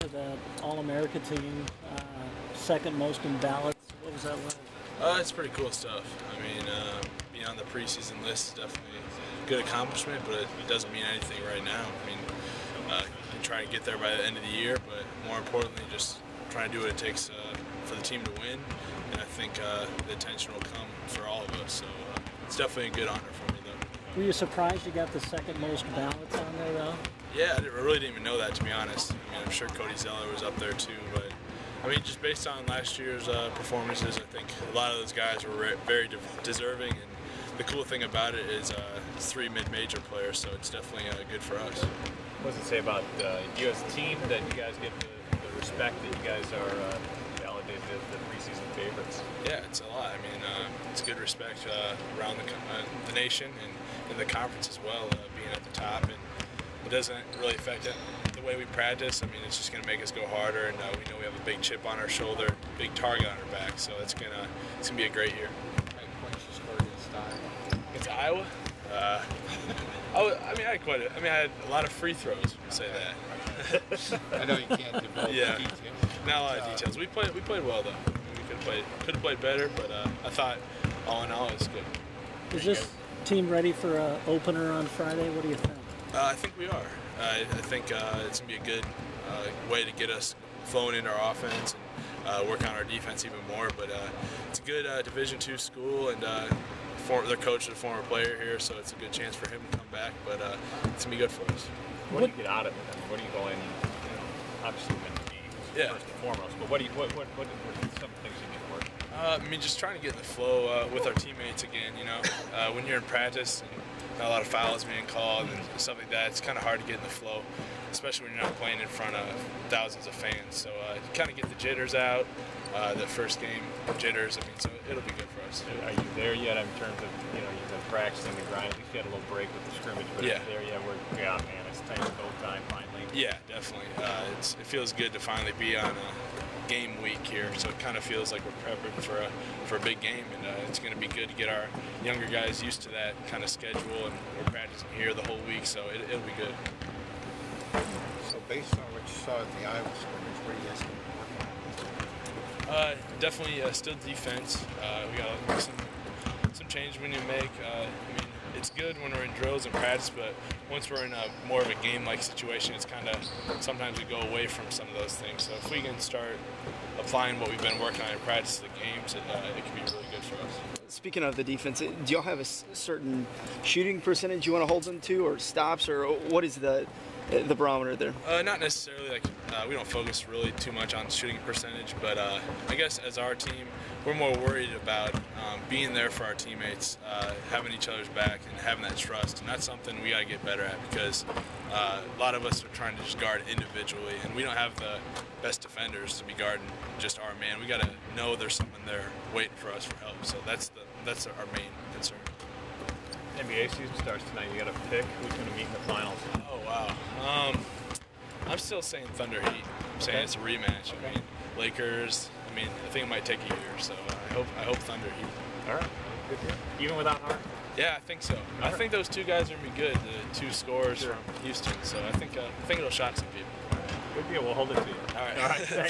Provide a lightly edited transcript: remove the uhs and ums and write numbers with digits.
The All-America team, second most in ballots. What was that like? It's pretty cool stuff. I mean, being on the preseason list is definitely a good accomplishment, but it doesn't mean anything right now. I mean, you can try to get there by the end of the year, but more importantly, just trying to do what it takes for the team to win. And I think the attention will come for all of us. So it's definitely a good honor for me, though. Were you surprised you got the second most ballots on there, though? Yeah, I really didn't even know that, to be honest. I mean, I'm sure Cody Zeller was up there too, but I mean, just based on last year's performances, I think a lot of those guys were very deserving. And the cool thing about it is it's three mid-major players, so it's definitely good for us. What does it say about you as a team that you guys get the respect that you guys are validated as the preseason favorites? Yeah, it's a lot. I mean, it's good respect around the nation and in the conference as well, being at the top. And it doesn't really affect it the way we practice. I mean, it's just going to make us go harder, and we know we have a big chip on our shoulder, big target on our back, so it's gonna be a great year. How many points you scored Against Iowa? I had a lot of free throws. We'll say that. I know you can't divulge details. Not a lot of details. We played well though. We could have played better, but I thought all in all it was good. Is this team ready for an opener on Friday? What do you think? I think we are. I think it's going to be a good way to get us flowing into our offense and work on our defense even more. But it's a good Division II school, and their coach is a former player here, so it's a good chance for him to come back. But it's going to be good for us. What do you get out of it? I mean, what do you go in? Obviously, win the game first and foremost. But what are some things you get work? I mean, just trying to get in the flow with our teammates again. You know, when you're in practice and not a lot of fouls being called and stuff like that, it's kind of hard to get in the flow, especially when you're not playing in front of thousands of fans. So you kind of get the jitters out, the first game jitters. I mean, so it'll be good for us. Are you there yet in terms of, you've been practicing the grind? At least you had a little break with the scrimmage, but yeah. Are you there yet? Man, it's time to go time finally. Yeah, definitely. It feels good to finally be on a game week here, so it kind of feels like we're prepping for a big game, and it's going to be good to get our younger guys used to that kind of schedule, and we're practicing here the whole week, so it'll be good. So based on what you saw at the Iowa scrimmage, what do you guys think you're working on? Definitely still defense. We got some changes we need to make. I mean, it's good when we're in drills and practice, but once we're in more of a game-like situation, it's kind of sometimes we go away from some of those things. So if we can start applying what we've been working on in practice to the games, it can be really good for us. Speaking of the defense, do y'all have a certain shooting percentage you want to hold them to, or stops, or what is the barometer there? Not necessarily. We don't focus really too much on shooting percentage, but I guess as our team, we're more worried about being there for our teammates, having each other's back, and having that trust. And that's something we got to get better at, because a lot of us are trying to just guard individually, and we don't have the best defenders to be guarding just our man. We got to know there's someone there waiting for us for help. So that's our main concern. NBA season starts tonight. You got to pick who's going to meet in the finals. Oh wow. I'm still saying Thunder Heat. I'm saying it's a rematch. I mean, Lakers. I mean, I think it might take a year, so I hope Thunder Heat. All right. Good deal. Even without Hart? Yeah, I think so. I think those two guys are gonna be good. The two scorers from Houston. So I think it'll shock some people. Good deal. We'll hold it to you. All right. All right. Thanks.